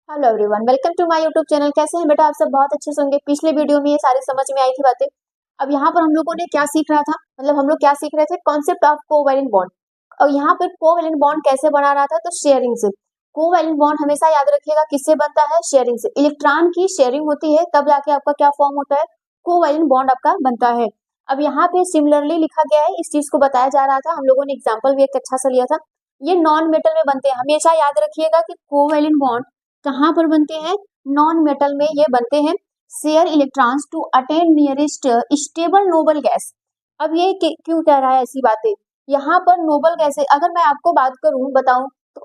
Hello everyone, welcome to my YouTube channel. कैसे हैं बेटा आप सब? बहुत अच्छे से होंगे। पिछले वीडियो में ये सारी समझ में आई थी बातें। अब यहाँ पर हम लोगों ने क्या सीख रहा था, मतलब हम लोग क्या सीख रहे थे, कॉन्सेप्ट ऑफ कोवैलेंट बॉन्ड। और यहाँ पर कोवैलेंट बॉन्ड कैसे बना रहा था, तो शेयरिंग से। कोवैलेंट बॉन्ड हमेशा याद रखिएगा किससे बनता है, शेयरिंग से। इलेक्ट्रॉन की शेयरिंग होती है तब जाके आपका क्या फॉर्म होता है, कोवैलेंट बॉन्ड आपका बनता है। अब यहाँ पे सिमिलरली लिखा गया है, इस चीज को बताया जा रहा था। हम लोगों ने एग्जाम्पल भी एक अच्छा सा लिया था। ये नॉन मेटल में बनते हैं। हमेशा याद रखिएगा कि कोवैलेंट बॉन्ड कहाँ पर बनते हैं, नॉन मेटल में ये बनते हैं। Share electrons to attain nearest stable noble gas. अब ये क्यों कह रहा है ऐसी बातें, यहाँ पर नोबल गैस है। अगर मैं आपको बात करूं, बताऊं तो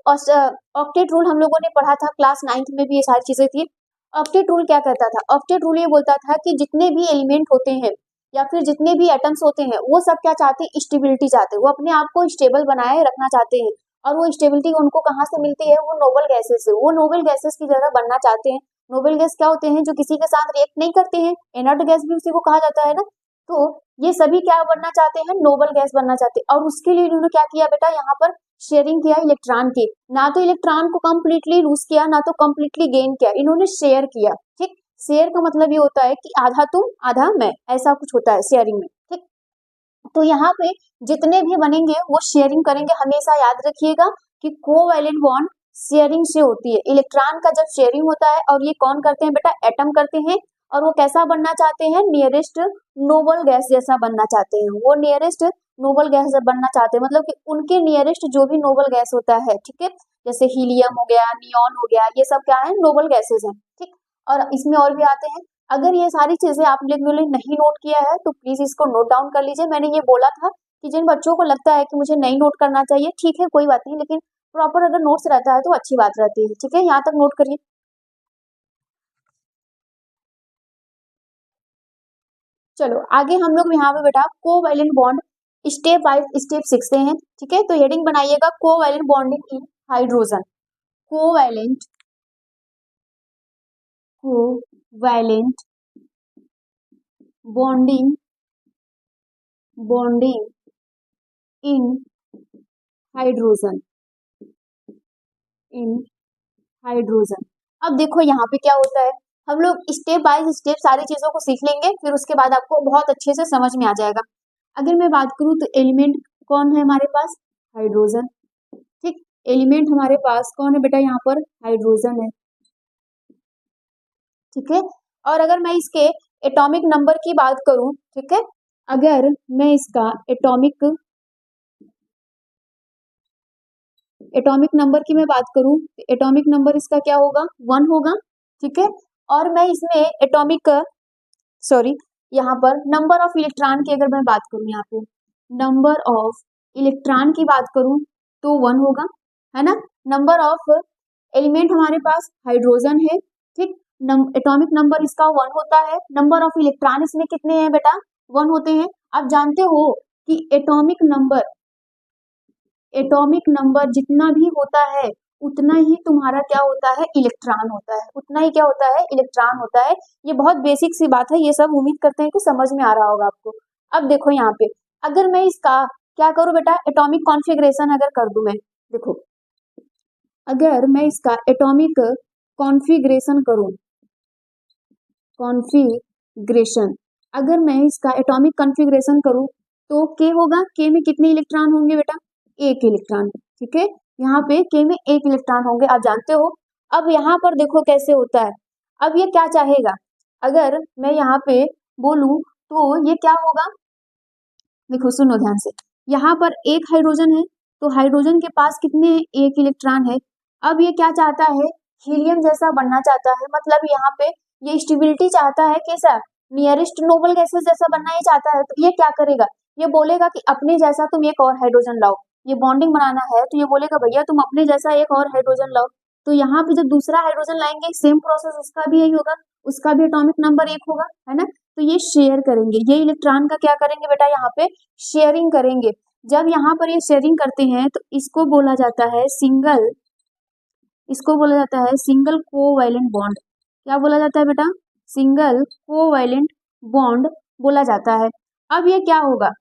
ऑक्टेट रूल हम लोगों ने पढ़ा था क्लास 9th में भी, ये सारी चीजें थी। ऑक्टेट रूल क्या कहता था, ऑक्टेट रूल ये बोलता था कि जितने भी एलिमेंट होते हैं या फिर जितने भी एटम्स होते हैं वो सब क्या चाहते हैं, स्टेबिलिटी चाहते हैं। वो अपने आप को स्टेबल बनाए रखना चाहते हैं। और वो स्टेबिलिटी उनको कहाँ से मिलती है, वो नोबल गैसेस से। वो नोबल गैसेस की जगह बनना चाहते हैं। नोबल गैस क्या होते हैं, जो किसी के साथ रिएक्ट नहीं करते हैं। इनर्ट गैस भी उसी को कहा जाता है ना। तो ये सभी क्या बनना चाहते हैं, नोबल गैस बनना चाहते हैं। और उसके लिए इन्होंने क्या किया बेटा, यहाँ पर शेयरिंग किया इलेक्ट्रॉन की। ना तो इलेक्ट्रॉन को कंप्लीटली लूज किया, ना तो कंप्लीटली गेन किया, इन्होंने शेयर किया। ठीक, शेयर का मतलब ये होता है कि आधा तुम आधा मैं, ऐसा कुछ होता है शेयरिंग में। ठीक, तो यहाँ पे जितने भी बनेंगे वो शेयरिंग करेंगे। हमेशा याद रखिएगा कि कोवैलेंट बॉन्ड शेयरिंग से होती है। इलेक्ट्रॉन का जब शेयरिंग होता है, और ये कौन करते हैं बेटा, एटम करते हैं। और वो कैसा बनना चाहते हैं, नियरेस्ट नोबल गैस जैसा बनना चाहते हैं। वो नियरेस्ट नोबल गैस बनना चाहते हैं, मतलब कि उनके नियरेस्ट जो भी नोबल गैस होता है, ठीक है। जैसे हीलियम हो गया, नियॉन हो गया, ये सब क्या है, नोबल गैसेस हैं। ठीक, और इसमें और भी आते हैं। अगर ये सारी चीजें आप लोगों ने नहीं नोट किया है तो प्लीज इसको नोट डाउन कर लीजिए। मैंने ये बोला था कि जिन बच्चों को लगता है कि मुझे नहीं नोट करना चाहिए, ठीक है कोई बात नहीं, लेकिन प्रॉपर अगर नोट्स रहता है तो अच्छी बात रहती है। ठीक है, यहाँ तक नोट करिए। चलो आगे हम लोग यहाँ पे बेटा covalent bond step by step सीखते हैं। ठीक है, तो हेडिंग बनाइएगा covalent bonding in hydrogen. Covalent covalent bonding bonding in hydrogen in hydrogen. अब देखो यहाँ पे क्या होता है, हम लोग स्टेप बाय स्टेप सारी चीजों को सीख लेंगे, फिर उसके बाद आपको बहुत अच्छे से समझ में आ जाएगा। अगर मैं बात करूँ तो एलिमेंट कौन है हमारे पास, हाइड्रोजन। ठीक, एलिमेंट हमारे पास कौन है बेटा, यहाँ पर हाइड्रोजन है। ठीक है, और अगर मैं इसके एटॉमिक नंबर की बात करूं, ठीक है, अगर मैं इसका एटॉमिक नंबर की मैं बात करूं, एटॉमिक नंबर इसका क्या होगा, 1 होगा। ठीक है, और मैं इसमें एटॉमिक सॉरी यहाँ पर नंबर ऑफ इलेक्ट्रॉन की अगर मैं बात करूं, यहाँ पे नंबर ऑफ इलेक्ट्रॉन की बात करूं तो 1 होगा, है ना। नंबर ऑफ एलिमेंट हमारे पास हाइड्रोजन है। ठीक, एटॉमिक नंबर इसका 1 होता है। नंबर ऑफ इलेक्ट्रॉन इसमें कितने हैं बेटा, 1 होते हैं। आप जानते हो कि एटॉमिक नंबर जितना भी होता है उतना ही तुम्हारा क्या होता है, इलेक्ट्रॉन होता है। उतना ही क्या होता है, इलेक्ट्रॉन होता है। ये बहुत बेसिक सी बात है, ये सब उम्मीद करते हैं कि समझ में आ रहा होगा आपको। अब देखो यहाँ पे, अगर मैं इसका क्या करूं बेटा, एटॉमिक कॉन्फ़िगरेशन अगर कर दूं मैं, देखो अगर मैं इसका एटॉमिक कॉन्फ़िगरेशन करूं, कॉन्फ़िगरेशन अगर मैं इसका एटॉमिक कॉन्फ़िगरेशन करूं तो के होगा, के में कितने इलेक्ट्रॉन होंगे बेटा, एक इलेक्ट्रॉन। ठीक है, यहाँ पे के में एक इलेक्ट्रॉन होंगे, आप जानते हो। अब यहाँ पर देखो कैसे होता है। अब ये क्या चाहेगा, अगर मैं यहाँ पे बोलूं तो ये क्या होगा, देखो सुनो ध्यान से। यहाँ पर एक हाइड्रोजन है, तो हाइड्रोजन के पास कितने, एक इलेक्ट्रॉन है। अब ये क्या चाहता है, हीलियम जैसा बनना चाहता है। मतलब यहाँ पे ये स्टेबिलिटी चाहता है, कैसा, नियरेस्ट नोबल गैसेस जैसा बनना ही चाहता है। तो ये क्या करेगा, ये बोलेगा कि अपने जैसा तुम एक और हाइड्रोजन लाओ। ये बॉन्डिंग बनाना है तो ये बोलेगा भैया तुम अपने जैसा एक और हाइड्रोजन लाओ। तो यहाँ पे जब दूसरा हाइड्रोजन लाएंगे, सेम प्रोसेस उसका भी यही होगा, उसका भी एटॉमिक नंबर 1 होगा, है ना। तो ये शेयर करेंगे, ये इलेक्ट्रॉन का क्या करेंगे बेटा, यहाँ पे शेयरिंग करेंगे। जब यहाँ पर ये शेयरिंग करते हैं तो इसको बोला जाता है सिंगल कोवैलेंट बॉन्ड। क्या बोला जाता है बेटा, सिंगल कोवैलेंट बॉन्ड बोला जाता है। अब ये क्या होगा,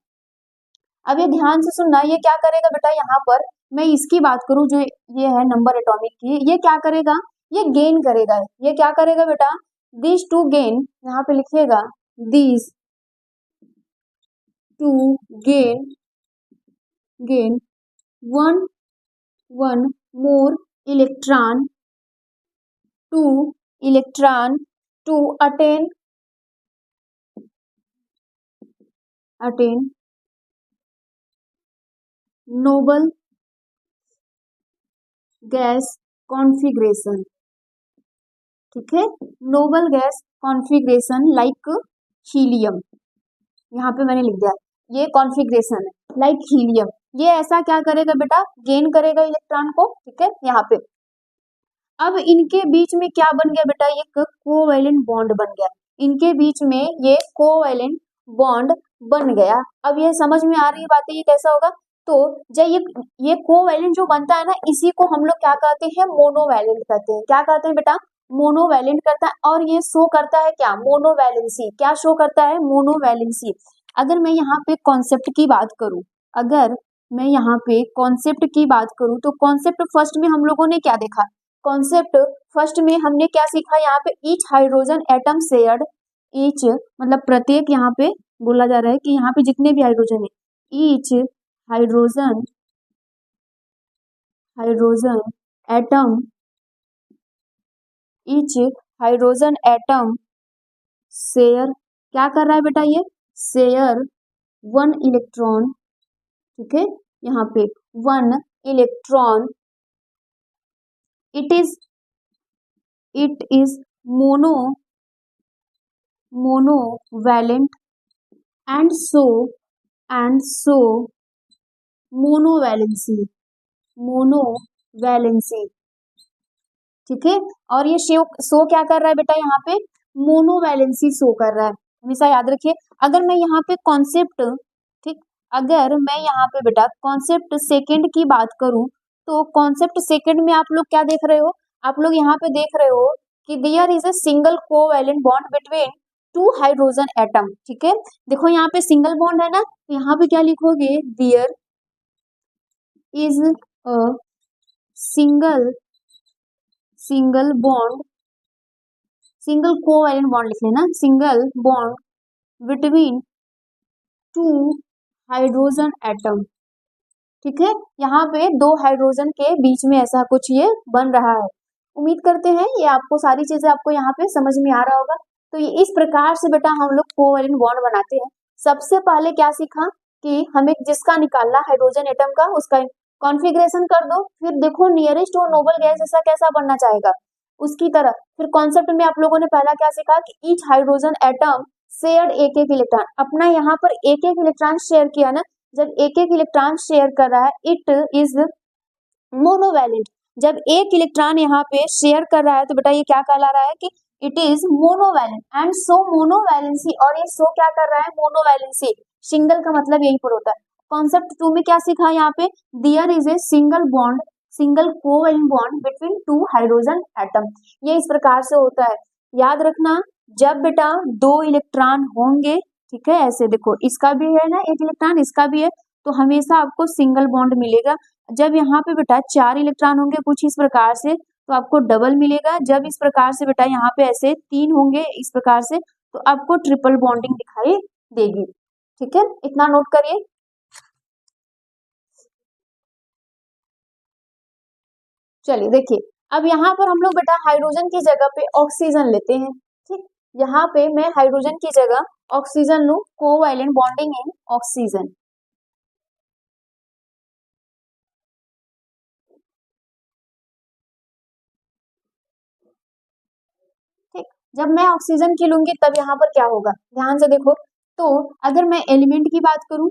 अब ये ध्यान से सुनना, ये क्या करेगा बेटा, यहाँ पर मैं इसकी बात करूं जो ये है नंबर एटॉमिक की, ये क्या करेगा, ये गेन करेगा, ये क्या करेगा बेटा, दिस टू गेन, यहाँ पे लिखिएगा this to gain one more electron to attain noble gas configuration, ठीक है, noble gas configuration like helium, यहाँ पे मैंने लिख दिया ये कॉन्फ़िगरेशन है लाइक हीलियम। ये ऐसा क्या करेगा बेटा, गेन करेगा इलेक्ट्रॉन को, ठीक है। यहाँ पे अब इनके बीच में क्या बन गया बेटा, ये कोवैलेंट बॉन्ड बन गया, इनके बीच में ये कोवैलेंट बॉन्ड बन गया। अब ये समझ में आ रही है बातें, ये कैसा होगा, तो जब ये कोवैलेंट जो बनता है ना, इसी को हम लोग क्या कहते हैं, मोनोवैलेंट कहते हैं। क्या कहते हैं बेटा, मोनोवैलेंट करता है, और ये शो करता है क्या, मोनोवैलेंसी। क्या शो करता है, मोनोवैलेंसी। अगर मैं यहाँ पे कॉन्सेप्ट की बात करूं, अगर मैं यहाँ पे कॉन्सेप्ट की बात करूं, तो कॉन्सेप्ट फर्स्ट में हम लोगों ने क्या देखा, कॉन्सेप्ट फर्स्ट में हमने क्या सीखा, यहाँ पे each hydrogen atom shared, each मतलब प्रत्येक, यहाँ पे बोला जा रहा है कि यहाँ पे जितने भी हाइड्रोजन है, each hydrogen atom, each hydrogen atom share, क्या कर रहा है बेटा, ये शेयर वन इलेक्ट्रॉन, ठीक है, यहाँ पे one electron, it is monovalent and so monovalency, ठीक है। और ये शो क्या कर रहा है बेटा, यहाँ पे मोनोवैलेंसी शो कर रहा है, हमेशा याद रखिए। अगर मैं यहाँ पे कॉन्सेप्ट, ठीक, अगर मैं यहाँ पे बेटा कॉन्सेप्ट सेकंड की बात करूं, तो कॉन्सेप्ट सेकंड में आप लोग क्या देख रहे हो, आप लोग यहाँ पे देख रहे हो कि there is a single covalent bond between two hydrogen atom, ठीक है। देखो यहाँ पे सिंगल बॉन्ड है ना, तो यहाँ पे क्या लिखोगे, there is a single bond, single covalent bond लिख लेना, single bond between two hydrogen atom, ठीक है। यहाँ पे दो हाइड्रोजन के बीच में ऐसा कुछ ये बन रहा है। उम्मीद करते हैं ये आपको सारी चीजें आपको यहाँ पे समझ में आ रहा होगा। तो ये इस प्रकार से बेटा हम लोग कोवैलेंट बॉन्ड बनाते हैं। सबसे पहले क्या सीखा कि हमें जिसका निकालना हाइड्रोजन एटम का, उसका कॉन्फ़िगरेशन कर दो, फिर देखो नियरेस्ट और नोबल गैस जैसा कैसा बनना चाहेगा उसकी तरह। फिर कॉन्सेप्ट में आप लोगों ने पहला क्या सीखा कि ईच हाइड्रोजन एटम शेयर एक इलेक्ट्रॉन, अपना यहाँ पर एक इलेक्ट्रॉन शेयर किया ना, जब एक इलेक्ट्रॉन शेयर कर रहा है, इट इज मोनोवैलेंट। जब एक इलेक्ट्रॉन यहाँ पे शेयर कर रहा है, तो बेटा ये क्या कहला रहा है कि it is monovalent and so monovalency, और ये सो क्या कर रहा है, मोनोवैलेंसी। सिंगल का मतलब यही पर होता है। कॉन्सेप्ट 2 में क्या सीखा, यहाँ पे there is a single covalent bond between two hydrogen atom. ये इस प्रकार से होता है, याद रखना। जब बेटा दो इलेक्ट्रॉन होंगे, ठीक है, ऐसे देखो इसका भी है ना एक इलेक्ट्रॉन, इसका भी है, तो हमेशा आपको सिंगल बॉन्ड मिलेगा। जब यहाँ पे बेटा 4 इलेक्ट्रॉन होंगे कुछ इस प्रकार से, तो आपको डबल मिलेगा। जब इस प्रकार से बेटा यहाँ पे ऐसे 3 होंगे इस प्रकार से, तो आपको ट्रिपल बॉन्डिंग दिखाई देगी, ठीक है, इतना नोट करिए। चलिए देखिए, अब यहाँ पर हम लोग बेटा हाइड्रोजन की जगह पे ऑक्सीजन लेते हैं, ठीक। यहाँ पे मैं हाइड्रोजन की जगह ऑक्सीजन लूं, कोवैलेंट बॉन्डिंग इन ऑक्सीजन, ठीक। जब मैं ऑक्सीजन की लूंगी तब यहाँ पर क्या होगा, ध्यान से देखो। तो अगर मैं एलिमेंट की बात करूं,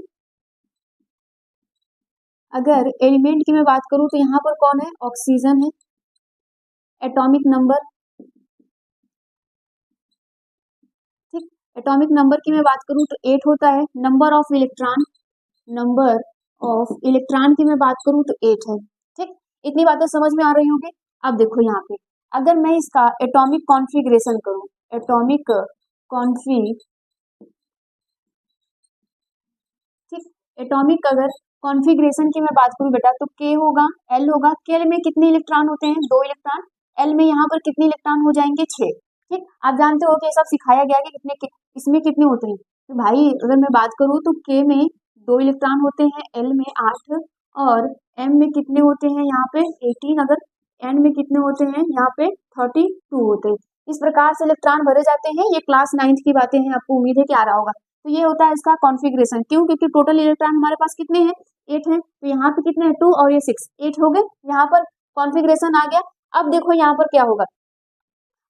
अगर एलिमेंट की मैं बात करूं, तो यहाँ पर कौन है, ऑक्सीजन है। एटॉमिक नंबर, ठीक, एटॉमिक नंबर की मैं बात करूं तो 8 होता है। नंबर ऑफ इलेक्ट्रॉन की मैं बात करूं तो 8 है, ठीक। इतनी बातें समझ में आ रही होगी। अब देखो यहाँ पे अगर मैं इसका एटॉमिक कॉन्फ़िगरेशन करूं, एटॉमिक कॉन्फी ठीक, एटॉमिक अगर कॉन्फ़िगरेशन की मैं बात करूं बेटा, तो के होगा, एल होगा। के में कितने इलेक्ट्रॉन होते हैं, 2 इलेक्ट्रॉन। एल में यहाँ पर कितने इलेक्ट्रॉन हो जाएंगे 6। ठीक, आप जानते हो कि ये सब सिखाया गया कि इसमें कितने होते हैं। तो भाई अगर मैं बात करूँ तो के में 2 इलेक्ट्रॉन होते हैं, एल में 8 और एम में कितने होते हैं यहाँ पे 18, अगर एन में कितने होते हैं यहाँ पे 32 होते हैं। इस प्रकार से इलेक्ट्रॉन भरे जाते हैं। ये क्लास 9th की बातें हैं, आपको उम्मीद है कि आ रहा होगा। तो ये होता है इसका कॉन्फ़िगरेशन। क्यों? क्योंकि टोटल इलेक्ट्रॉन हमारे पास कितने हैं 8 हैं। तो यहाँ पे कितने हैं 2 और ये 6, 8 हो गए। यहाँ पर कॉन्फ़िगरेशन आ गया। अब देखो यहाँ पर क्या होगा।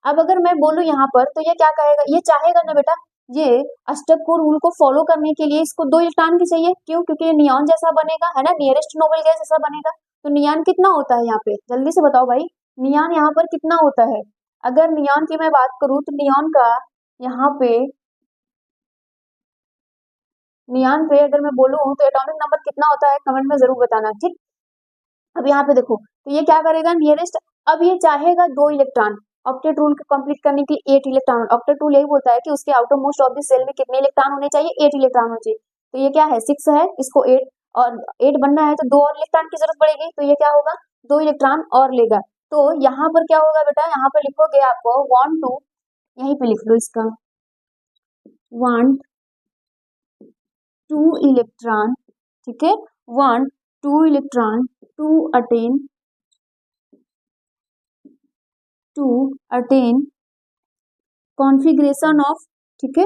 अब अगर मैं बोलूं यहाँ पर तो ये क्या कहेगा, ये चाहेगा ना बेटा, ये अष्टक को रूल को फॉलो करने के लिए इसको 2 इलेक्ट्रॉन की चाहिए। क्यों? क्योंकि ये नियॉन जैसा बनेगा, है ना, नियरेस्ट नोबल गैस जैसा बनेगा। तो नियॉन कितना होता है यहाँ पे, जल्दी से बताओ भाई, नियॉन यहाँ पर कितना होता है। अगर नियॉन की मैं बात करूं तो नियॉन का यहाँ पे, नियॉन पे अगर मैं बोलूं तो एटॉमिक नंबर कितना होता है, कमेंट में जरूर बताना। ठीक, अब यहाँ पे देखो तो ये क्या करेगा नियरेस्ट, अब ये चाहेगा 2 इलेक्ट्रॉन। ऑक्टेट रूल को कंप्लीट करने के लिए 8 इलेक्ट्रॉन, ऑक्टेट रूल यही बोलता है कि उसके outer most of the shell में कितने इलेक्ट्रॉन होने चाहिए, 8 इलेक्ट्रॉन होने चाहिए। तो ये क्या है 6 है, इसको 8 और 8 बनना है तो 2 और इलेक्ट्रॉन की जरूरत पड़ेगी। तो ये क्या होगा 2 इलेक्ट्रॉन और लेगा। तो यहाँ पर क्या होगा बेटा, यहाँ पर लिखोगे आपको वांट टू, यहीं पे लिख लो इसका, वांट 2 इलेक्ट्रॉन, ठीक है, want 2 electron to attain configuration of, ठीक है,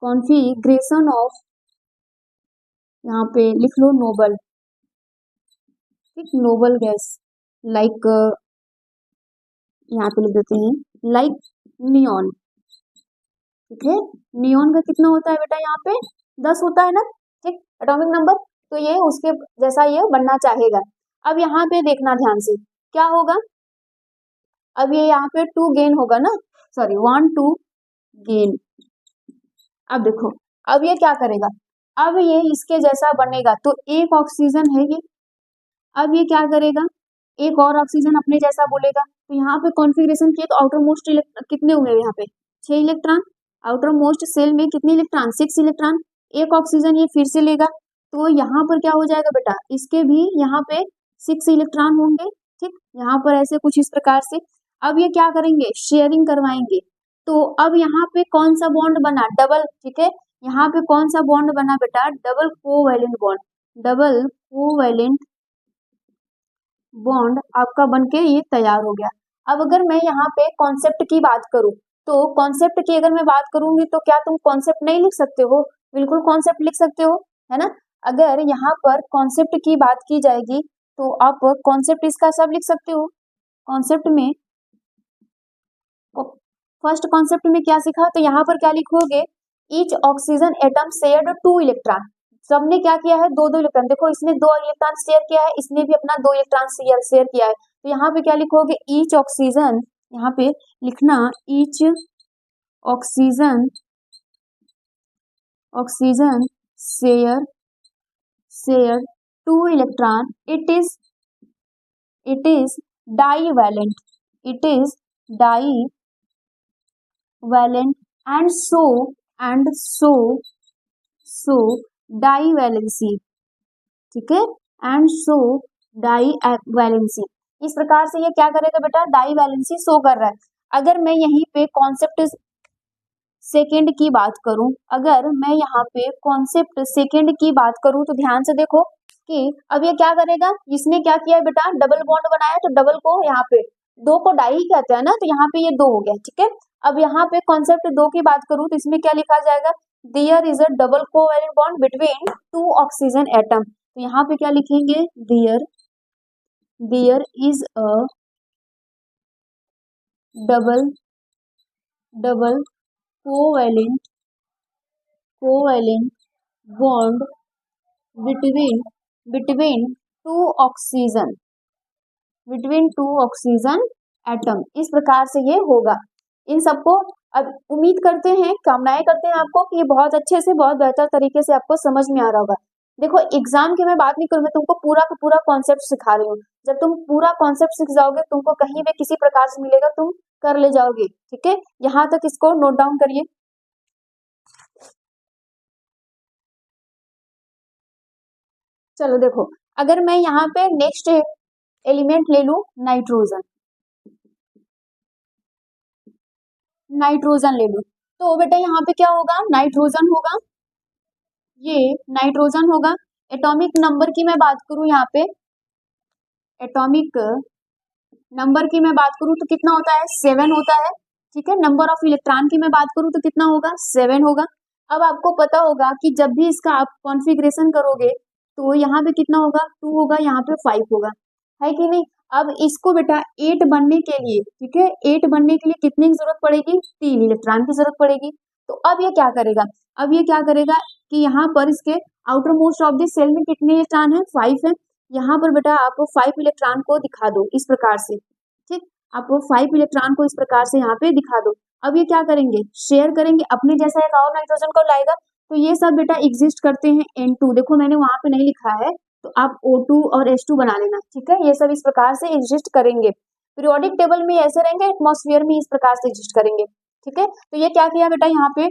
कॉन्फ़िगरेशन ऑफ, यहाँ पे लिख लो नोबल, ठीक, नोबल गैस लाइक, यहाँ पे लिख देते हैं लाइक नियॉन, ठीक है। नियॉन का कितना होता है बेटा यहाँ पे 10 होता है ना, ठीक, एटॉमिक नंबर। तो ये उसके जैसा ये बनना चाहेगा। अब यहाँ पे देखना ध्यान से क्या होगा, अब ये यहाँ पे 2 गेन होगा ना, सॉरी 1 2 गेन। अब देखो अब ये क्या करेगा, अब ये इसके जैसा बनेगा तो एक ऑक्सीजन है ये, अब ये क्या करेगा एक और ऑक्सीजन अपने जैसा बोलेगा। तो यहाँ पे कॉन्फ़िगरेशन किए तो आउटर मोस्ट कितने हुए यहाँ पे 6 इलेक्ट्रॉन, आउटर मोस्ट सेल में कितने इलेक्ट्रॉन 6 इलेक्ट्रॉन, एक ऑक्सीजन ये फिर से लेगा। तो यहाँ पर क्या हो जाएगा बेटा, इसके भी यहाँ पे 6 इलेक्ट्रॉन होंगे, ठीक, यहाँ पर ऐसे कुछ इस प्रकार से। अब ये क्या करेंगे शेयरिंग करवाएंगे। तो अब यहाँ पे कौन सा बॉन्ड बना डबल, ठीक है, यहाँ पे कौन सा बॉन्ड बना बेटा double covalent bond, double covalent bond आपका बनके ये तैयार हो गया। अब अगर मैं यहाँ पे कॉन्सेप्ट की बात करूं तो कॉन्सेप्ट की अगर मैं बात करूंगी तो क्या तुम कॉन्सेप्ट नहीं लिख सकते हो, बिल्कुल कॉन्सेप्ट लिख सकते हो, है ना। अगर यहाँ पर कॉन्सेप्ट की बात की जाएगी तो आप कॉन्सेप्ट इसका सब लिख सकते हो। कॉन्सेप्ट में फर्स्ट कॉन्सेप्ट में क्या सीखा, तो यहाँ पर क्या लिखोगे each oxygen atom shared 2 electron, सबने क्या किया है 2 2 इलेक्ट्रॉन, देखो इसने 2 इलेक्ट्रॉन शेयर किया है, इसने भी अपना 2 इलेक्ट्रॉन शेयर किया है। तो यहाँ पे क्या लिखोगे ईच ऑक्सीजन, यहाँ पे लिखना each oxygen, oxygen share 2 electron, it is divalent, it is divalent and so divalency, ठीक है, एंड सो डाईवैलेंसी। इस प्रकार से ये क्या करेगा बेटा डाईवैलेंसी शो कर रहा है। अगर मैं यहीं पे कॉन्सेप्ट सेकेंड की बात करूं, अगर मैं यहाँ पे कॉन्सेप्ट सेकेंड की बात करूं तो ध्यान से देखो कि अब ये क्या करेगा, इसने क्या किया है बेटा डबल बॉन्ड बनाया, तो डबल को यहाँ पे 2 को डाई कहते हैं ना, तो यहाँ पे ये 2 हो गया, ठीक है। अब यहाँ पे कॉन्सेप्ट 2 की बात करूं तो इसमें क्या लिखा जाएगा, there is a double covalent bond between 2 oxygen atom. तो यहाँ पे क्या लिखेंगे there is a double covalent bond between 2 oxygen atom. इस प्रकार से ये होगा। इन सबको अब उम्मीद करते हैं, कामनाएं करते हैं आपको कि ये बहुत अच्छे से बहुत बेहतर तरीके से आपको समझ में आ रहा होगा। देखो एग्जाम की मैं बात नहीं करूँ, मैं तुमको पूरा का पूरा कॉन्सेप्ट सिखा रही हूँ। जब तुम पूरा कॉन्सेप्ट सीख जाओगे तुमको कहीं भी किसी प्रकार से मिलेगा तुम कर ले जाओगे, ठीक है। यहाँ तक इसको नोट डाउन करिए। चलो देखो अगर मैं यहाँ पे नेक्स्ट एलिमेंट ले लूं नाइट्रोजन, नाइट्रोजन ले लूं, तो बेटा यहाँ पे क्या होगा, नाइट्रोजन होगा, ये नाइट्रोजन होगा। एटॉमिक नंबर की मैं बात करूं यहाँ पे, एटॉमिक नंबर की मैं बात करूं तो कितना होता है, 7 होता है, ठीक है। नंबर ऑफ इलेक्ट्रॉन की मैं बात करूं तो कितना होगा, 7 होगा। अब आपको पता होगा कि जब भी इसका आप कॉन्फ़िगरेशन करोगे तो यहाँ पे कितना होगा, 2 होगा, यहाँ पे 5 होगा, है कि नहीं। अब इसको बेटा 8 बनने के लिए, ठीक है, 8 बनने के लिए कितने की जरूरत पड़ेगी, 3 इलेक्ट्रॉन की जरूरत पड़ेगी। तो अब ये क्या करेगा, अब ये क्या करेगा कि यहाँ पर इसके outer most of the shell में कितने इलेक्ट्रॉन है, 5 है। यहाँ पर बेटा आप 5 इलेक्ट्रॉन को दिखा दो इस प्रकार से, ठीक, आप 5 इलेक्ट्रॉन को इस प्रकार से यहाँ पे दिखा दो। अब ये क्या करेंगे, शेयर करेंगे, अपने जैसा एक और नाइट्रोजन को लाएगा। तो ये सब बेटा एग्जिस्ट करते हैं N2, देखो मैंने वहां पे नहीं लिखा है, तो आप O2 और H2 बना लेना, ठीक है। ये सब इस प्रकार से एग्जिस्ट करेंगे, पीरियोडिक टेबल में ऐसे रहेंगे, एटमॉस्फेयर में इस प्रकार से एग्जिस्ट करेंगे, ठीक है। तो ये क्या किया बेटा, यहाँ पे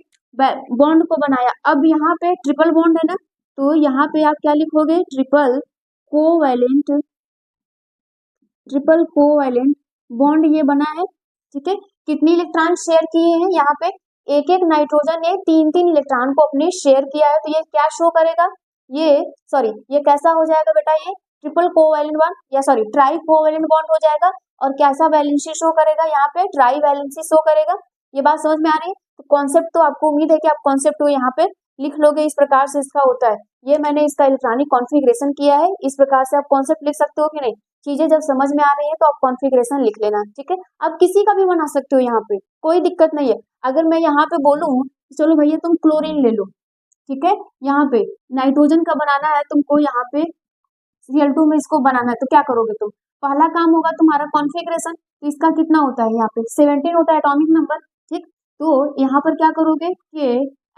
बॉन्ड को बनाया। अब यहाँ पे ट्रिपल बॉन्ड है ना, तो यहाँ पे आप क्या लिखोगे, triple covalent, triple covalent bond ये बना है, ठीक है। कितने इलेक्ट्रॉन शेयर किए हैं, यहाँ पे एक एक नाइट्रोजन ने 3-3 इलेक्ट्रॉन को अपने शेयर किया है। तो ये क्या शो करेगा, ये सॉरी ये कैसा हो जाएगा बेटा, ये ट्रिपल कोवैलेंट बॉन्ड या सॉरी ट्राई कोवैलेंट बॉन्ड हो जाएगा। और कैसा वैलेंसी शो करेगा, यहाँ पे ट्राई वैलेंसी शो करेगा। ये बात समझ में आ रही है। तो कॉन्सेप्ट तो आपको उम्मीद है कि आप कॉन्सेप्ट को यहाँ पे लिख लोगे, इस प्रकार से इसका होता है। ये मैंने इसका इलेक्ट्रॉनिक कॉन्फ़िगरेशन किया है, इस प्रकार से आप कॉन्सेप्ट लिख सकते हो कि नहीं। चीजें जब समझ में आ रही है तो आप कॉन्फ़िगरेशन लिख लेना, ठीक है। आप किसी का भी बना सकते हो, यहाँ पे कोई दिक्कत नहीं है। अगर मैं यहाँ पे बोलूं चलो भैया तुम क्लोरीन ले लो, ठीक है, यहाँ पे नाइट्रोजन का बनाना है तुमको, यहाँ पे Cl2 में इसको बनाना है, तो क्या करोगे तुम, पहला काम होगा तुम्हारा कॉन्फ़िगरेशन। तो इसका कितना होता है, यहाँ पे 17 होता है एटॉमिक नंबर, ठीक। तो यहाँ पर क्या करोगे, K,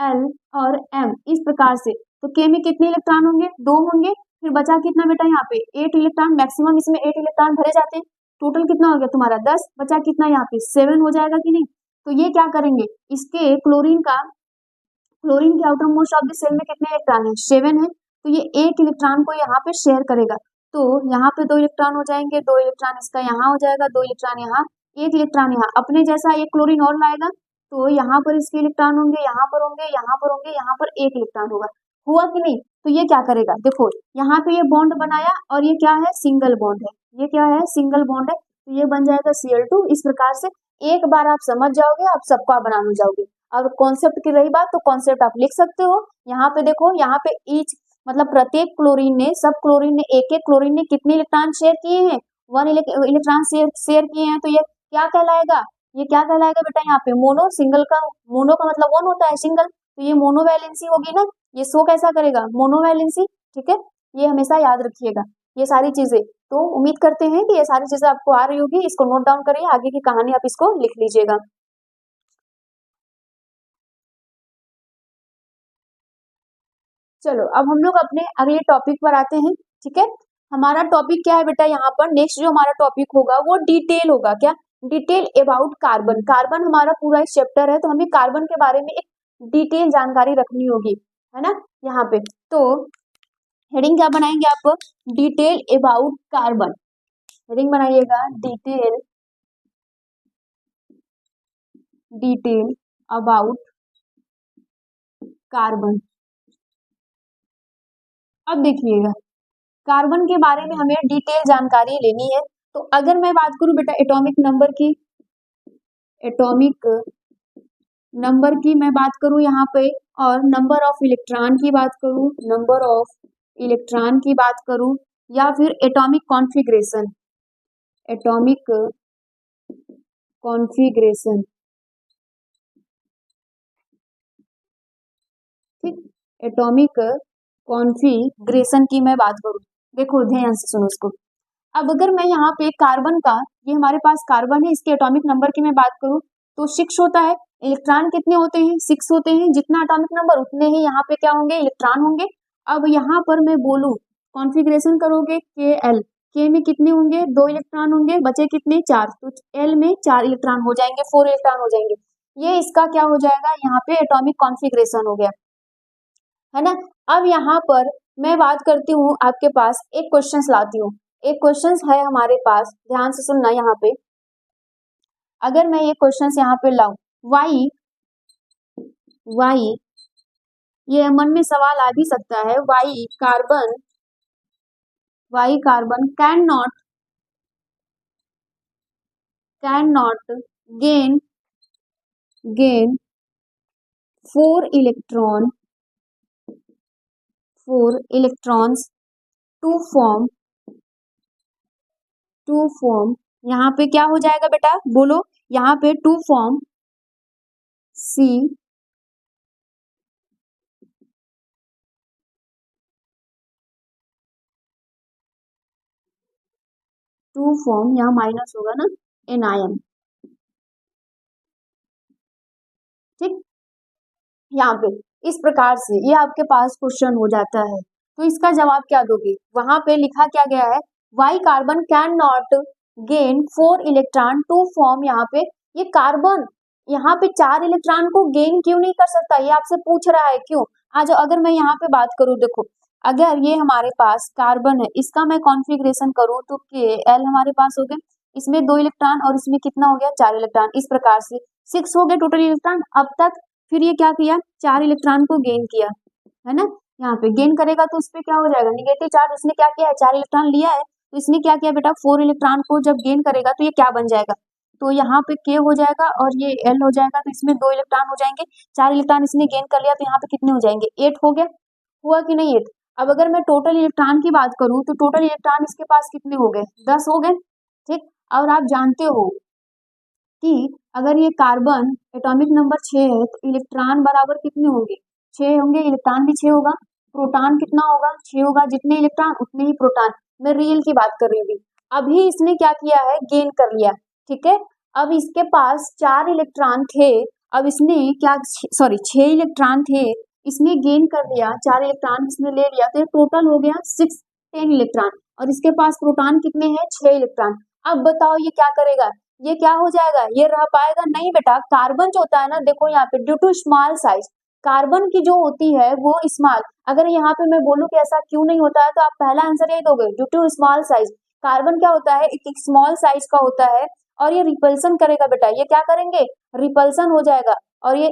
L और M इस प्रकार से। तो K में कितने इलेक्ट्रॉन होंगे, 2 होंगे। फिर बचा कितना बेटा, यहाँ पे 8 इलेक्ट्रॉन, मैक्सिमम इसमें 8 इलेक्ट्रॉन भरे जाते हैं। टोटल कितना हो गया तुम्हारा 10, बचा कितना यहाँ पे 7 हो जाएगा कि नहीं। तो ये क्या करेंगे, इसके क्लोरीन के outer most of the shell में कितने इलेक्ट्रॉन है, 7 है। तो ये 1 इलेक्ट्रॉन को यहाँ पे शेयर करेगा। तो यहाँ पे 2 इलेक्ट्रॉन हो जाएंगे, 2 इलेक्ट्रॉन इसका यहाँ हो जाएगा, 2 इलेक्ट्रॉन यहाँ, 1 इलेक्ट्रॉन यहाँ अपने जैसा एक क्लोरीन और लाएगा। तो यहाँ पर इसके इलेक्ट्रॉन होंगे, यहाँ पर होंगे, यहाँ पर होंगे, यहाँ पर 1 इलेक्ट्रॉन होगा, हुआ कि नहीं। तो ये क्या करेगा, देखो यहाँ पे ये बॉन्ड बनाया और ये क्या है, सिंगल बॉन्ड है, ये क्या है, सिंगल बॉन्ड है। तो ये बन जाएगा Cl2 इस प्रकार से। एक बार आप समझ जाओगे, आप सबका बनाने जाओगे। अब कॉन्सेप्ट की रही बात, तो कॉन्सेप्ट आप लिख सकते हो। यहाँ पे देखो, यहाँ पे ईच मतलब प्रत्येक क्लोरीन ने, सब क्लोरीन ने, एक एक क्लोरीन ने कितने इलेक्ट्रॉन शेयर किए हैं, 1 इलेक्ट्रॉन शेयर किए हैं। तो ये क्या कहलाएगा, ये क्या कहलाएगा बेटा, यहाँ पे मोनो, सिंगल का मोनो का मतलब 1 होता है, सिंगल, तो ये मोनो वैलेंसी होगी ना। ये शो कैसा करेगा, मोनो वैलेंसी, ठीक है। ये हमेशा याद रखिएगा ये सारी चीजें। तो उम्मीद करते हैं कि ये सारी चीजें आपको आ रही होगी। इसको नोट डाउन करिए, आगे की कहानी आप इसको लिख लीजिएगा। चलो अब हम लोग अपने अगले टॉपिक पर आते हैं, ठीक है। हमारा टॉपिक क्या है बेटा, यहाँ पर नेक्स्ट जो हमारा टॉपिक होगा वो डिटेल होगा, क्या, डिटेल अबाउट कार्बन। कार्बन हमारा पूरा एक चैप्टर है, तो हमें कार्बन के बारे में एक डिटेल जानकारी रखनी होगी, है ना। यहाँ पे तो हेडिंग क्या बनाएंगे आप, डिटेल अबाउट कार्बन, हेडिंग बनाइएगा डिटेल अबाउट कार्बन। अब देखिएगा, कार्बन के बारे में हमें डिटेल जानकारी लेनी है। तो अगर मैं बात करूं बेटा एटॉमिक नंबर की, एटॉमिक नंबर की मैं बात करूं यहाँ पे, और नंबर ऑफ इलेक्ट्रॉन की बात करूं, नंबर ऑफ इलेक्ट्रॉन की बात करूं, या फिर एटॉमिक कॉन्फ़िगरेशन, एटॉमिक कॉन्फ़िगरेशन, ठीक, एटॉमिक कॉन्फ़िगरेशन की मैं बात करूं, देखो ध्यान से सुनो इसको। अब अगर मैं यहाँ पे कार्बन का, ये हमारे पास कार्बन है, इसके एटॉमिक नंबर की मैं बात करूं तो 6 होता है। इलेक्ट्रॉन कितने होते हैं, 6 होते हैं। जितना एटॉमिक नंबर उतने ही यहाँ पे क्या होंगे, इलेक्ट्रॉन होंगे। अब यहाँ पर मैं बोलूं, कॉन्फ़िगरेशन करोगे Kl, के में कितने होंगे, 2 इलेक्ट्रॉन होंगे, बचे कितने, 4। तो L में 4 इलेक्ट्रॉन हो जाएंगे, 4 इलेक्ट्रॉन हो जाएंगे। ये इसका क्या हो जाएगा, यहाँ पे एटॉमिक कॉन्फ़िगरेशन हो गया, है ना। अब यहाँ पर मैं बात करती हूँ, आपके पास एक क्वेश्चन लाती हूँ। एक क्वेश्चन है हमारे पास, ध्यान से सुनना यहाँ पे। अगर मैं ये क्वेश्चन यहाँ पे लाऊं, वाई ये मन में सवाल आ भी सकता है, why carbon can not gain 4 electrons to form यहाँ पे क्या हो जाएगा बेटा, बोलो। यहाँ पे to form C to form, यहाँ माइनस होगा ना, एनायन। ठीक, यहाँ पे इस प्रकार से ये आपके पास क्वेश्चन हो जाता है। तो इसका जवाब क्या दोगे, वहां पे लिखा क्या गया है, why carbon can not gain 4 electron to form. यहाँ पे ये कार्बन यहाँ पे 4 इलेक्ट्रॉन को गेन क्यों नहीं कर सकता, ये आपसे पूछ रहा है क्यों। आज अगर मैं यहाँ पे बात करूँ, देखो अगर ये हमारे पास कार्बन है, इसका मैं कॉन्फ़िगरेशन करूँ तो के एल हमारे पास हो गए, इसमें 2 इलेक्ट्रॉन और इसमें कितना हो गया, 4 इलेक्ट्रॉन। इस प्रकार से 6 हो गए टोटल इलेक्ट्रॉन अब तक। फिर ये क्या किया, 4 इलेक्ट्रॉन को गेन किया, है ना। यहाँ पे गेन करेगा तो उस पर क्या हो जाएगा, निगेटिव चार्ज। उसने क्या किया है, 4 इलेक्ट्रॉन लिया है, तो इसने क्या किया बेटा, 4 इलेक्ट्रॉन को जब गेन करेगा तो ये क्या बन जाएगा, तो यहाँ पे के हो जाएगा और ये एल हो जाएगा, तो इसमें 2 इलेक्ट्रॉन हो जाएंगे। 4 इलेक्ट्रॉन इसने गेन कर लिया तो यहाँ पे कितने हो जाएंगे, 8 हो गया, हुआ कि नहीं 8। अब अगर मैं टोटल इलेक्ट्रॉन की बात करूं तो टोटल इलेक्ट्रॉन इसके पास कितने हो गए, 10 हो गए। ठीक, और आप जानते हो कि अगर ये कार्बन एटॉमिक नंबर 6 है तो इलेक्ट्रॉन बराबर कितने होंगे, 6 होंगे, इलेक्ट्रॉन भी 6 होगा, प्रोटॉन कितना होगा, 6 होगा, जितने इलेक्ट्रॉन उतने ही प्रोटॉन। मैं रियल की बात कर रही हूँ। अभी इसने क्या किया है, गेन कर लिया, ठीक है। अब इसके पास 4 इलेक्ट्रॉन थे, अब इसने क्या, सॉरी 6 इलेक्ट्रॉन थे, इसने गेन कर लिया, 4 इलेक्ट्रॉन इसने ले लिया, तो टोटल हो गया 10 इलेक्ट्रॉन, और इसके पास प्रोटॉन कितने हैं, 6 इलेक्ट्रॉन। अब बताओ ये क्या करेगा, ये क्या हो जाएगा, ये रह पाएगा नहीं बेटा। कार्बन जो होता है ना, देखो यहाँ पे due to small size, carbon की जो होती है वो स्मॉल। अगर यहाँ पे मैं बोलूँ कि ऐसा क्यों नहीं होता है तो आप पहला आंसर यही दोगे, due to small size. Carbon क्या होता है, एक स्मॉल साइज का होता है, और ये रिपल्सन करेगा बेटा, ये क्या करेंगे, रिपल्सन हो जाएगा, और ये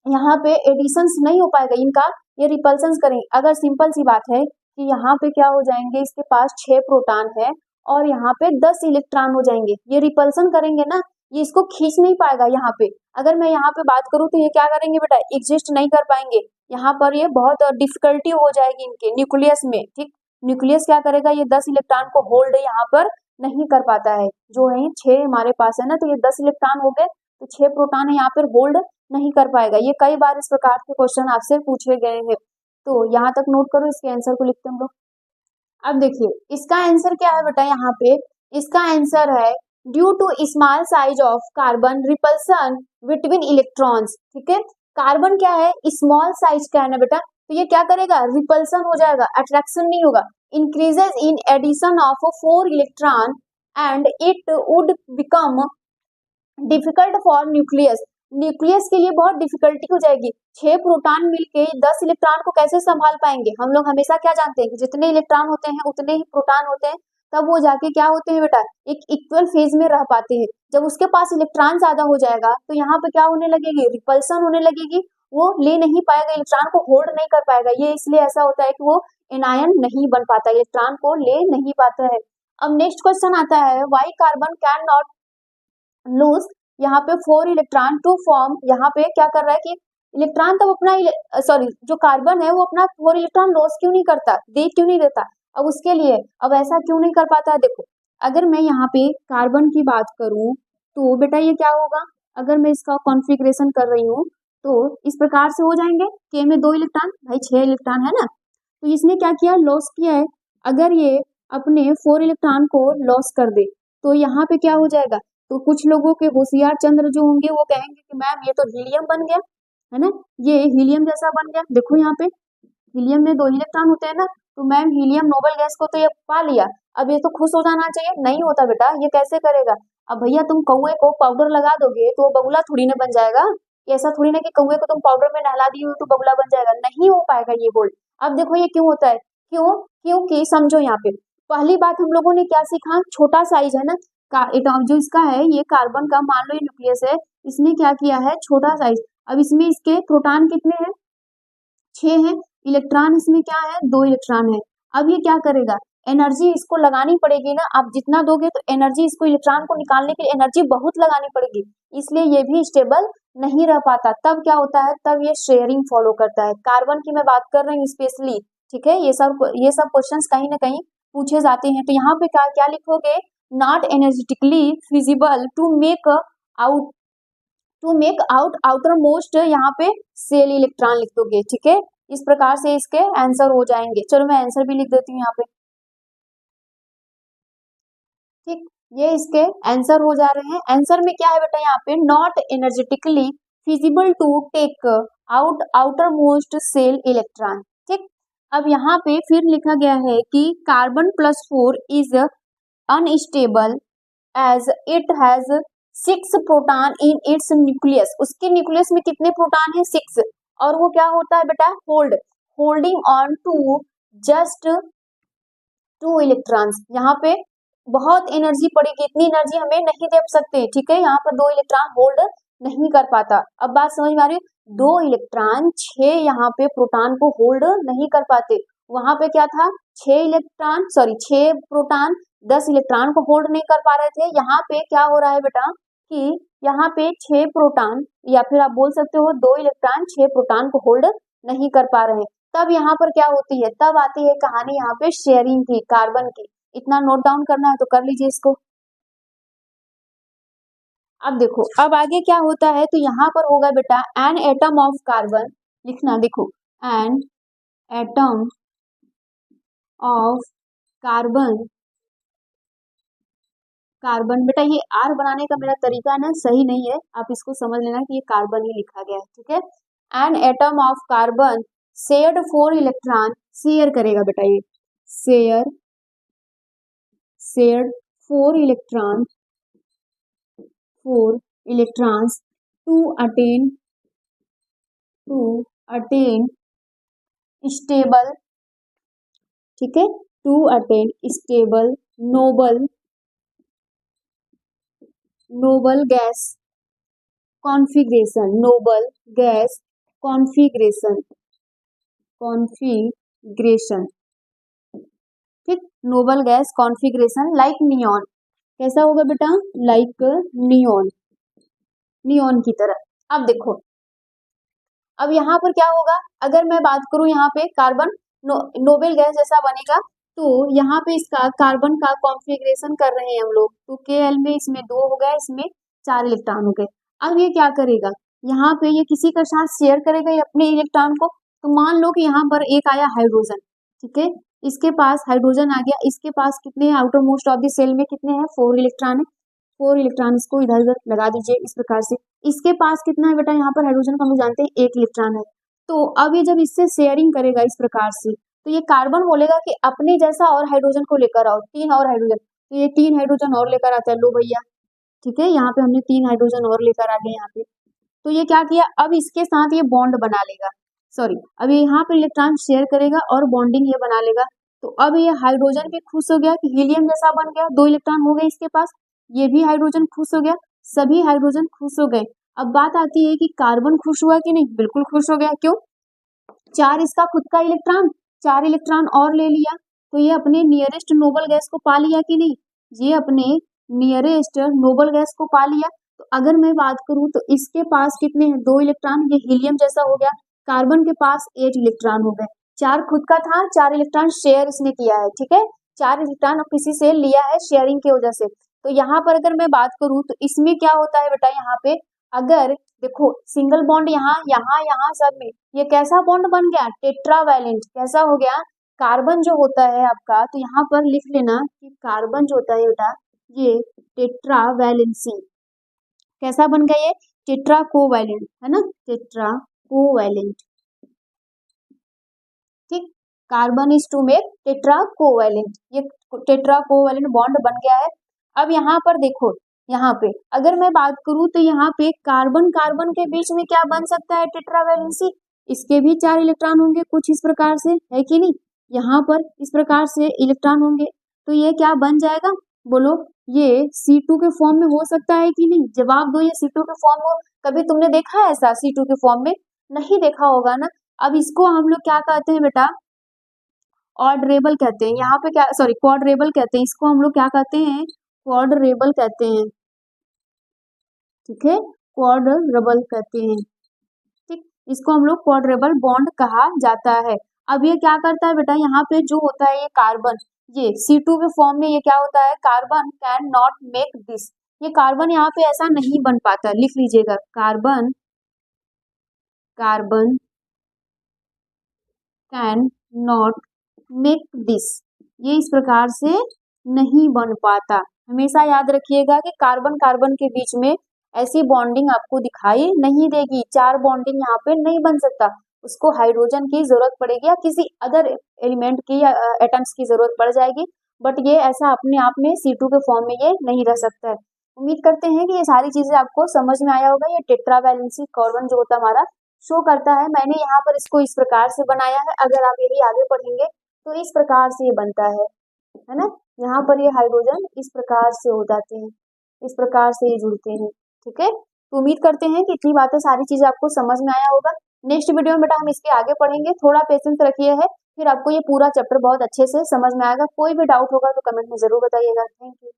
यहाँ पे एडिशन नहीं हो पाएगा इनका, ये रिपल्सन करेंगे। अगर सिंपल सी बात है कि यहाँ पे क्या हो जाएंगे, इसके पास 6 प्रोटॉन है और यहाँ पे 10 इलेक्ट्रॉन हो जाएंगे, ये रिपल्सन करेंगे ना, ये इसको खींच नहीं पाएगा। यहाँ पे अगर मैं यहाँ पे बात करूँ तो ये क्या करेंगे बेटा, एग्जिस्ट नहीं कर पाएंगे, यहाँ पर ये बहुत डिफिकल्टी हो जाएगी इनके न्यूक्लियस में। ठीक, न्यूक्लियस क्या करेगा, ये 10 इलेक्ट्रॉन को होल्ड यहाँ पर नहीं कर पाता है, जो है 6 हमारे पास है ना, तो ये 10 इलेक्ट्रॉन हो गए, तो 6 प्रोटॉन है यहाँ पर होल्ड नहीं कर पाएगा। ये कई बार इस प्रकार के क्वेश्चन आपसे पूछे गए हैं, तो यहाँ तक नोट करो, इसके आंसर को लिखते हैं हम लोग। अब देखिए इसका आंसर क्या है बेटा, यहाँ पे इसका आंसर है due to small size of carbon repulsion between electrons. ठीक है, कार्बन क्या है, स्मॉल साइज का है ना बेटा, तो ये क्या करेगा, रिपल्सन हो जाएगा, अट्रैक्शन नहीं होगा। Increases in addition of 4 electron and it would become difficult for nucleus. Nucleus के लिए बहुत डिफिकल्टी हो जाएगी, 6 प्रोटॉन मिलके 10 इलेक्ट्रॉन को कैसे संभाल पाएंगे। हम लोग हमेशा क्या जानते हैं कि जितने इलेक्ट्रॉन होते हैं उतने ही प्रोटॉन होते हैं, तब वो जाके क्या होते हैं बेटा, एक इक्वल फेज में रह पाते हैं। जब उसके पास इलेक्ट्रॉन ज्यादा हो जाएगा तो यहाँ पे क्या होने लगेगी, रिपल्सन होने लगेगी, वो ले नहीं पाएगा, इलेक्ट्रॉन को होल्ड नहीं कर पाएगा। ये इसलिए ऐसा होता है कि वो एनायन नहीं बन पाता, इलेक्ट्रॉन को ले नहीं पाता है। अब नेक्स्ट क्वेश्चन आता है, why carbon can not lose यहाँ पे 4 इलेक्ट्रॉन टू फॉर्म। यहाँ पे क्या कर रहा है कि इलेक्ट्रॉन तब अपना सॉरी जो कार्बन है वो अपना 4 इलेक्ट्रॉन लॉस क्यों नहीं करता, दे क्यों नहीं देता। अब उसके लिए अब ऐसा क्यों नहीं कर पाता है, देखो अगर मैं यहाँ पे कार्बन की बात करूं तो बेटा ये क्या होगा, अगर मैं इसका कॉन्फ़िगरेशन कर रही हूँ तो इस प्रकार से हो जाएंगे, के में 2 इलेक्ट्रॉन, भाई 6 इलेक्ट्रॉन है ना, तो इसने क्या किया, लॉस किया है। अगर ये अपने 4 इलेक्ट्रॉन को लॉस कर दे तो यहाँ पे क्या हो जाएगा, तो कुछ लोगों के होशियार चंद्र जो होंगे वो कहेंगे कि मैम ये तो हीलियम बन गया, है ना, ये हीलियम जैसा बन गया। देखो यहाँ पे हीलियम में 2 इलेक्ट्रॉन होते हैं ना, तो मैम हीलियम नोबेल गैस को तो ये पा लिया, अब ये तो खुश हो जाना चाहिए, नहीं होता बेटा, ये कैसे करेगा। अब भैया तुम कौए को पाउडर लगा दोगे तो वो बगुला थोड़ी ना बन जाएगा, ऐसा थोड़ी ना कि कौवे को तुम पाउडर में नहला दिए हो तो बगुला बन जाएगा, नहीं हो पाएगा ये होल्ड। अब देखो ये क्यों होता है, क्यों, क्योंकि समझो यहाँ पे पहली बात हम लोगों ने क्या सीखा, छोटा साइज है ना, जो इसका है ये कार्बन का, मान लो ये न्यूक्लियस है, इसने क्या किया है, छोटा साइज। अब इसमें इसके प्रोटॉन कितने हैं, 6 है, इलेक्ट्रॉन इसमें क्या है, 2 इलेक्ट्रॉन है। अब ये क्या करेगा, एनर्जी इसको लगानी पड़ेगी ना, आप जितना दोगे तो एनर्जी इसको, इलेक्ट्रॉन को निकालने के लिए एनर्जी बहुत लगानी पड़ेगी, इसलिए ये भी स्टेबल नहीं रह पाता। तब क्या होता है, तब ये शेयरिंग फॉलो करता है। कार्बन की मैं बात कर रही हूँ स्पेशली, ठीक है, ये सब क्वेश्चंस कहीं ना कहीं पूछे जाते हैं। तो यहाँ पे क्या क्या लिखोगे, not energetically feasible to make out outer most, यहाँ पे सेल इलेक्ट्रॉन लिख दोगे, ठीक है। इस प्रकार से इसके आंसर हो जाएंगे। चलो मैं आंसर भी लिख देती हूँ यहाँ पे, ठीक, ये इसके आंसर हो जा रहे हैं। आंसर में क्या है बेटा, यहाँ पे not energetically feasible to take out outer most shell electron, ठीक। अब यहाँ पे फिर लिखा गया है कि carbon +4 is unstable as it has 6 proton in its nucleus, उसके न्यूक्लियस में कितने प्रोटॉन है, 6, और वो क्या होता है बेटा, holding on to just 2 electrons. यहाँ पे बहुत एनर्जी पड़ेगी, इतनी एनर्जी हमें नहीं दे सकते, ठीक है, यहाँ पर 2 इलेक्ट्रॉन होल्ड नहीं कर पाता। अब बात समझ में आ रही है, 2 इलेक्ट्रॉन 6 यहाँ पे प्रोटॉन को होल्ड नहीं कर पाते, वहां पे क्या था, 6 प्रोटॉन 10 इलेक्ट्रॉन को होल्ड नहीं कर पा रहे थे। यहाँ पे क्या हो रहा है बेटा, कि यहाँ पे 6 प्रोटॉन, या फिर आप बोल सकते हो 2 इलेक्ट्रॉन 6 प्रोटॉन को होल्ड नहीं कर पा रहे हैं। तब यहाँ पर क्या होती है, तब आती है कहानी यहाँ पे शेयरिंग की, कार्बन की। इतना नोट डाउन करना है तो कर लीजिए इसको। अब देखो अब आगे क्या होता है, तो यहाँ पर होगा बेटा एन एटम ऑफ कार्बन, लिखना देखो, N atom of carbon, carbon बेटा ये आर बनाने का मेरा तरीका ना सही नहीं है, आप इसको समझ लेना कि ये कार्बन ही लिखा गया है, ठीक है। An atom of carbon shared 4 electron, share करेगा बेटा ये, shared 4 electrons to attain stable, ठीक है, to attain stable noble gas configuration, ठीक, noble gas configuration like neon, कैसा होगा बेटा, लाइक नियॉन की तरह। अब देखो अब यहाँ पर क्या होगा, अगर मैं बात करूं यहाँ पे कार्बन नोबेल गैस जैसा बनेगा, तो यहाँ पे इसका कार्बन का कॉन्फ़िगरेशन कर रहे हैं हम लोग, तो Kl में इसमें 2 हो गया, इसमें 4 इलेक्ट्रॉन हो गए। अब ये क्या करेगा, यहाँ पे ये किसी का साथ शेयर करेगा ये अपने इलेक्ट्रॉन को, तो मान लो कि यहाँ पर एक आया हाइड्रोजन, ठीक है, इसके पास हाइड्रोजन आ गया, इसके पास कितने हैं, outer most of the shell में कितने हैं, 4 इलेक्ट्रॉन है, 4 इलेक्ट्रॉन इसको इधर उधर लगा दीजिए इस प्रकार से। इसके पास कितना है बेटा, यहाँ पर हाइड्रोजन का हम जानते हैं 1 इलेक्ट्रॉन है। तो अब ये जब इससे शेयरिंग करेगा इस प्रकार से, तो ये कार्बन बोलेगा कि अपने जैसा और हाइड्रोजन को लेकर आओ, 3 और हाइड्रोजन, तो ये 3 हाइड्रोजन और लेकर आता है, लो भैया, ठीक है, यहाँ पे हमने 3 हाइड्रोजन और लेकर आ गए यहाँ पे। तो ये क्या किया, अब इसके साथ ये बॉन्ड बना लेगा, सॉरी, अब ये यहाँ पे इलेक्ट्रॉन शेयर करेगा और बॉन्डिंग ये बना लेगा। तो अब ये हाइड्रोजन भी खुश हो गया कि हीलियम जैसा बन गया, 2 इलेक्ट्रॉन हो गए इसके पास, ये भी हाइड्रोजन खुश हो गया, सभी हाइड्रोजन खुश हो गए। अब बात आती है कि कार्बन खुश हुआ कि नहीं, बिल्कुल खुश हो गया, क्यों, 4 इसका खुद का इलेक्ट्रॉन, 4 इलेक्ट्रॉन और ले लिया, तो ये अपने नियरेस्ट नोबल गैस को पा लिया कि नहीं, ये अपने नियरेस्ट नोबल गैस को पा लिया। तो अगर मैं बात करूं तो इसके पास कितने हैं, 2 इलेक्ट्रॉन, ये हीलियम जैसा हो गया, कार्बन के पास 8 इलेक्ट्रॉन हो गए, 4 खुद का था, 4 इलेक्ट्रॉन शेयर इसने किया है, ठीक है, 4 इलेक्ट्रॉन किसी से लिया है शेयरिंग की वजह से। तो यहाँ पर अगर मैं बात करूं तो इसमें क्या होता है बेटा, यहाँ पे अगर देखो सिंगल बॉन्ड यहाँ सब में, ये कैसा बॉन्ड बन गया, टेट्रावैलेंट, कैसा हो गया, कार्बन जो होता है आपका, तो यहाँ पर लिख लेना कि कार्बन जो होता है बेटा, ये टेट्रावैलेंसी कैसा बन गया, ये टेट्रा कोवैलेंट है ना, टेट्रा कोवैलेंट, ठीक, carbon is to make tetra covalent, ये टेट्रा कोवैलेंट बॉन्ड बन गया है। अब यहाँ पर देखो यहाँ पे अगर मैं बात करूं तो यहाँ पे कार्बन कार्बन के बीच में क्या बन सकता है, टेट्रावैलेंसी। इसके भी 4 इलेक्ट्रॉन होंगे कुछ इस प्रकार से, है कि नहीं। यहाँ पर इस प्रकार से इलेक्ट्रॉन होंगे तो ये क्या बन जाएगा, बोलो ये C2 के फॉर्म में हो सकता है कि नहीं। जवाब दो, ये C2 के फॉर्म में कभी तुमने देखा है ऐसा C2 के फॉर्म में, नहीं देखा होगा ना। अब इसको हम लोग क्या कहते हैं बेटा, ऑड रेबल कहते हैं। यहाँ पे क्या, सॉरी क्वाड रेबल कहते हैं। इसको हम लोग क्या कहते हैं, क्वाड रेबल कहते हैं। ठीक है, क्वाड रेबल कहते हैं। ठीक, इसको हम लोग क्वाड रेबल बॉन्ड कहा जाता है। अब ये क्या करता है बेटा, यहाँ पे जो होता है ये कार्बन, ये C2 के फॉर्म में ये क्या होता है, carbon can not make this. ये कार्बन यहाँ पे ऐसा नहीं बन पाता, लिख लीजिएगा, carbon carbon can not make this, ये इस प्रकार से नहीं बन पाता। हमेशा याद रखिएगा कि कार्बन कार्बन के बीच में ऐसी बॉन्डिंग आपको दिखाई नहीं देगी। 4 बॉन्डिंग यहाँ पे नहीं बन सकता, उसको हाइड्रोजन की जरूरत पड़ेगी या किसी अदर एलिमेंट की या एटम्स की जरूरत पड़ जाएगी। बट ये ऐसा अपने आप में C2 के फॉर्म में ये नहीं रह सकता है। उम्मीद करते हैं कि ये सारी चीजें आपको समझ में आया होगा। ये टेट्रावैलेंसी कार्बन जो होता है हमारा शो करता है। मैंने यहाँ पर इसको इस प्रकार से बनाया है, अगर आप यही आगे पढ़ेंगे तो इस प्रकार से ये बनता है ना। यहाँ पर ये हाइड्रोजन इस प्रकार से हो जाते हैं, इस प्रकार से ये जुड़ते हैं। ठीक है, तो उम्मीद करते हैं कि इतनी बातें सारी चीजें आपको समझ में आया होगा। नेक्स्ट वीडियो में बेटा हम इसके आगे पढ़ेंगे, थोड़ा पेशेंस रखिए है, फिर आपको ये पूरा चैप्टर बहुत अच्छे से समझ में आएगा। कोई भी डाउट होगा तो कमेंट में जरूर बताइएगा। Thank you.